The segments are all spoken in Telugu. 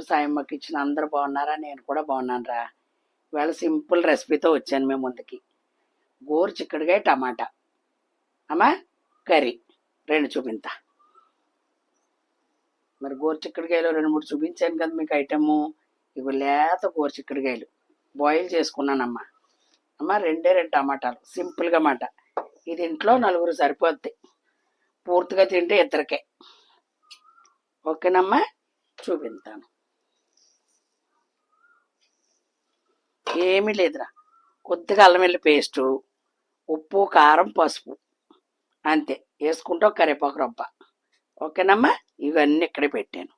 సాయమ్మకి ఇచ్చిన అందరూ బాగున్నారా? నేను కూడా బాగున్నాను రా. ఇవాళ సింపుల్ రెసిపీతో వచ్చాను మేము ముందుకి. గోరు చిక్కుడుకాయ టమాటా అమ్మా కర్రీ 2 చూపింతా. మరి గోరు చిక్కుడుకాయలు 2-3 చూపించాను కదా మీకు ఐటము. ఇవి లేత గోరు చిక్కుడుకాయలు బాయిల్ చేసుకున్నానమ్మా. అమ్మ 2 టమాటాలు సింపుల్గా మాట. ఇది ఇంట్లో 4 సరిపోద్ది, పూర్తిగా తింటే 2కే. ఓకేనమ్మా, చూపిస్తాను. ఏమీ లేదురా, కొద్దిగా అల్లం వెల్లి పేస్టు, ఉప్పు, కారం, పసుపు అంతే వేసుకుంటూ కరివేపాకు రొబ్బ. ఓకేనమ్మా, ఇవన్నీ ఇక్కడే పెట్టాను.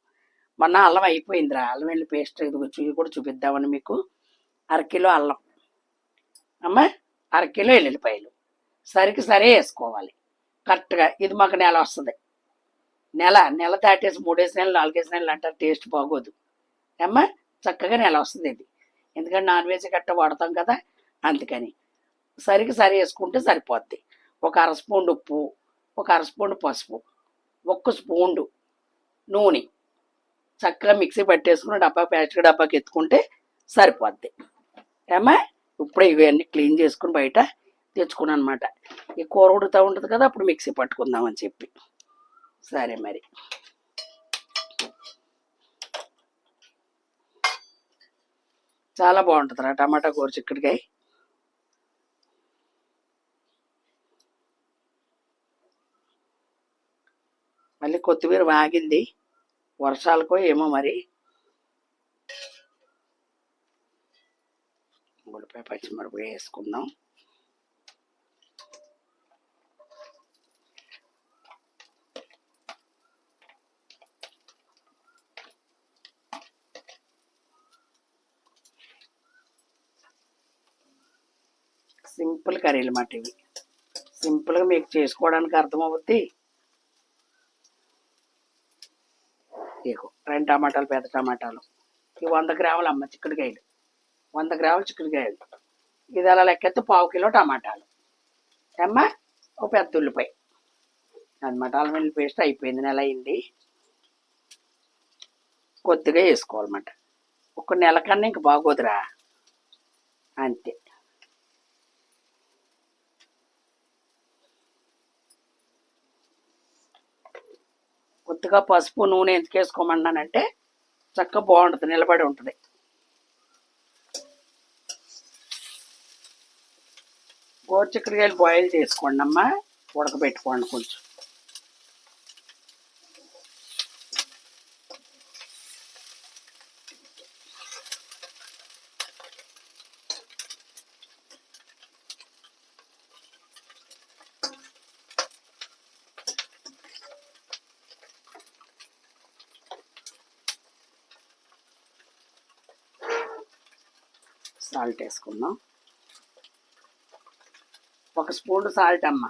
మొన్న అల్లం అయిపోయిందిరా, అల్లం వెల్లి పేస్ట్ ఇది కూడా చూపిద్దామని మీకు. 1/2 కిలో అల్లం అమ్మ, 1/2 కిలో ఎల్లుల్లిపాయలు సరే వేసుకోవాలి కరెక్ట్గా. ఇది మాకు నెల వస్తుంది. నెల దాటేసి 3 నెలలు 4 నెలలు అంటారు, టేస్ట్ బాగోదు అమ్మ. చక్కగా నెల వస్తుంది ఇది, ఎందుకంటే నాన్ వెజ్ గట్ట వాడతాం కదా, అందుకని సరే వేసుకుంటే సరిపోద్ది. ఒక 1/2 స్పూన్ ఉప్పు, ఒక 1/2 స్పూన్ పసుపు, 1 స్పూన్ నూనె చక్కగా మిక్సీ పట్టేసుకుని ప్లాస్టిక్ డబ్బాకి ఎత్తుకుంటే సరిపోద్ది ఏమా. ఇప్పుడే ఇవన్నీ క్లీన్ చేసుకుని బయట తెచ్చుకున్నాను అనమాట. ఈ కూర ఉడుతూ ఉంటుంది కదా, అప్పుడు మిక్సీ పట్టుకుందామని చెప్పి. సరే మరి, చాలా బాగుంటుందిరా టమాటా కూర చిక్కుడుకాయ. మళ్ళీ కొత్తిమీర వాగింది, వర్షాలకో ఏమో మరి. ఉల్లిపాయ పచ్చిమిరపకాయ వేసుకుందాం. సింపుల్ కర్రీలు మాట ఇవి, సింపుల్గా మీకు చేసుకోవడానికి అర్థమవుద్ది. ఇగో 2 టమాటాలు, పెద్ద టమాటాలు. ఇవి 100 గ్రాములు అమ్మ చిక్కుడుకాయలు, 100 గ్రాములు చిక్కుడుకాయలు. ఇది అలా లెక్కెత్తే 1/2 కిలో టమాటాలు అమ్మ. ఒక పెద్ద ఉల్లిపాయ అనమాట. అల్లం వెల్లుల్లి పేస్ట్ అయిపోయింది, నెల అయింది. కొద్దిగా వేసుకోవాలన్నమాట. ఒక నెల కన్నా ఇంక బాగోదురా, అంతే. కొద్దిగా పసుపు, నూనె ఎందుకు వేసుకోమన్నానంటే చక్కగా బాగుంటుంది, నిలబడి ఉంటుంది. గోరు చిక్కుడుకాయలు బాయిల్ చేసుకోండి అమ్మా, ఉడకబెట్టుకోండి కొంచెం. సాల్ట్ వేసుకుందాం, 1 స్పూన్ సాల్ట్ అమ్మ.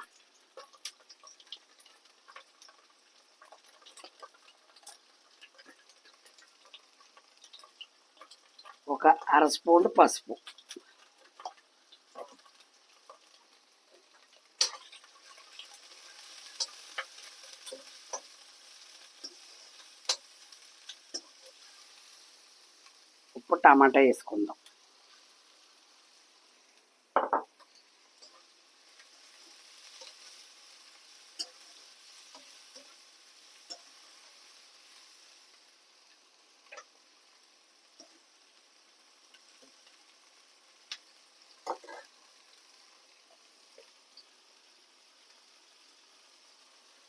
ఒక 1/2 స్పూన్ పసుపు, ఉప్పు, టమాటా వేసుకుందాం.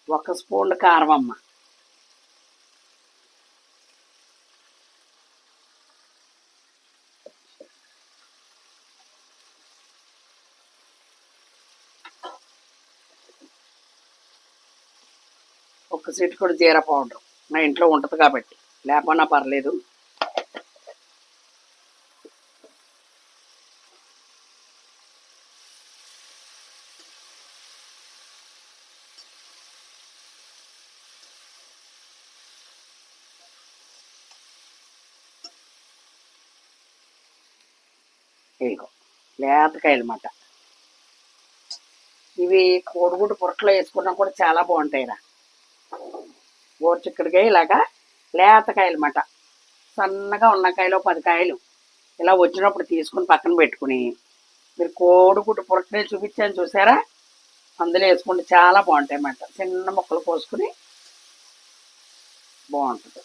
ఒక స్పూన్ కారం అమ్మ. ఒక చిటికెడు జీరా పౌడర్, మా ఇంట్లో ఉంటుంది కాబట్టి, లేకపోయినా పర్లేదు. ఇదిగో లేతకాయలు అన్నమాట. ఇవి కోడిగుడ్డు పురట్లో వేసుకున్నా కూడా చాలా బాగుంటాయిరా. గోరు చిక్కుడుకాయ ఇలాగా లేతకాయలు అన్నమాట, సన్నగా ఉన్న కాయలు 10 కాయలు ఇలా వచ్చినప్పుడు తీసుకుని పక్కన పెట్టుకుని మీరు కోడిగుడ్డు పురట్నే చూపించాను చూసారా, అందులో వేసుకుంటే చాలా బాగుంటాయి అన్నమాట. చిన్న ముక్కలు కోసుకుని బాగుంటుంది.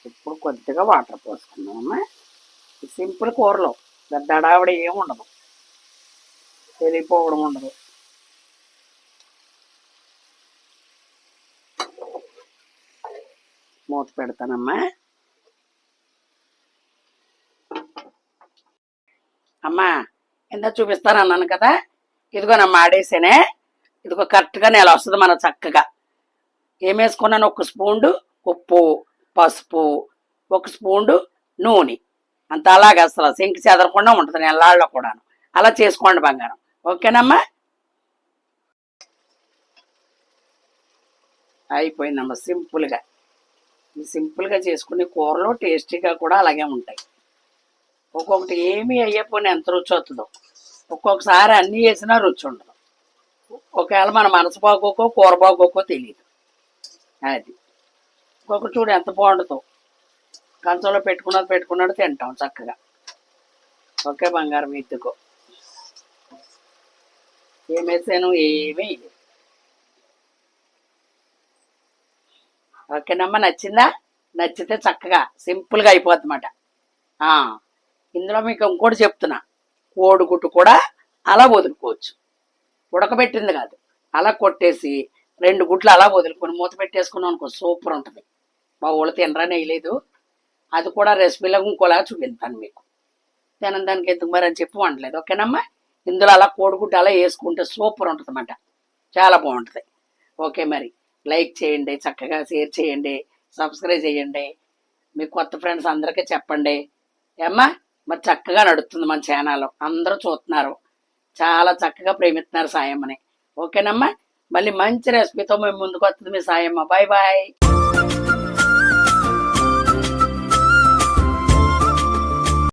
ఇప్పుడు కొద్దిగా వాటర్ పోసుకుందామమ్మా. సింపుల్ కూరలో పెద్ద హడావిడ ఏమి ఉండదు, తెలియపోవడం ఉండదు. మూత పెడతానమ్మా. అమ్మా ఎంత చూపిస్తాను అన్నాను కదా, ఇదిగోనమ్మా ఆడేసేనే. ఇదిగో కరెక్ట్గా నెల వస్తుంది మన చక్కగా. ఏం వేసుకున్నాను, 1 స్పూన్ ఉప్పు, పసుపు, 1 స్పూన్ నూనె. అంత అలాగే అసలు సింక్ చెదరకుండా ఉంటుంది నెలల్లో కూడాను. అలా చేసుకోండి బంగారం. ఓకేనమ్మా, అయిపోయిందమ్మా. సింపుల్గా ఈ సింపుల్గా చేసుకునే కూరలు టేస్టీగా కూడా అలాగే ఉంటాయి. ఒక్కొక్కటి ఏమీ అయ్యపోయినా ఎంత రుచి వస్తుందో, ఒక్కొక్కసారి అన్నీ వేసినా రుచి ఉండదు. ఒకవేళ మన మనసు బాగోకో కూర బాగోకో తెలియదు. అది ఒక్కొక్కటి చూడు ఎంత బాగుంటుందో. కంచంలో పెట్టుకున్నది తింటాం చక్కగా. ఓకే బంగారం, ఎత్తుకో. ఏం వేసాను, ఏమీ. ఓకేనమ్మా, నచ్చిందా? నచ్చితే చక్కగా సింపుల్గా అయిపోతుందన్నమాట. ఇందులో మీకు ఇంకోటి చెప్తున్నా, కోడిగుడ్డు కూడా అలా వదులుకోవచ్చు. ఉడకబెట్టింది కాదు, అలా కొట్టేసి 2 గుడ్లు అలా వదులుకొని మూత పెట్టేసుకున్నాం అనుకో, సూపర్ ఉంటుంది. మా ఊళ్ళో తినరాని వేయలేదు. అది కూడా రెసిపీలో ఇంకోలాగా చూపిస్తాను మీకు. దానికి ఎందుకు మరి అని చెప్పి వండలేదు. ఓకేనమ్మా, ఇందులో అలా కోడిగుడ్డు అలా వేసుకుంటే సూపర్ ఉంటుంది అన్నమాట. చాలా బాగుంటుంది. ఓకే, మరి లైక్ చేయండి, చక్కగా షేర్ చేయండి, సబ్స్క్రైబ్ చేయండి. మీ కొత్త ఫ్రెండ్స్ అందరికీ చెప్పండి. ఏమ్మా, మరి చక్కగా నడుస్తుంది మన ఛానల్. అందరూ చూస్తున్నారు, చాలా చక్కగా ప్రేమిస్తున్నారు సాయమ్మని. ఓకేనమ్మా, మళ్ళీ మంచి రెసిపీతో మేము ముందుకు వస్తుంది మీ సాయమ్మ. Bye bye.